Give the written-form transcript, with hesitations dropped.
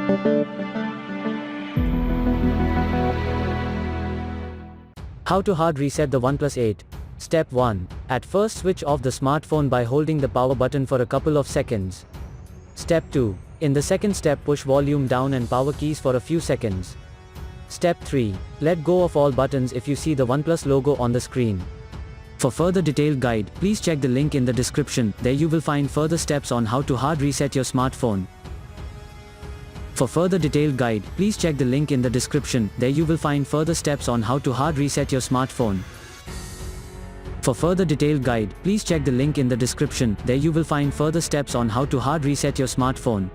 How to hard reset the OnePlus 8. Step 1. At first switch off the smartphone by holding the power button for a couple of seconds. Step 2. In the second step, push volume down and power keys for a few seconds. Step 3. Let go of all buttons if you see the OnePlus logo on the screen. For further detailed guide, please check the link in the description. There you will find further steps on how to hard reset your smartphone. For further detailed guide, please check the link in the description. There you will find further steps on how to hard reset your smartphone. For further detailed guide, please check the link in the description. There you will find further steps on how to hard reset your smartphone.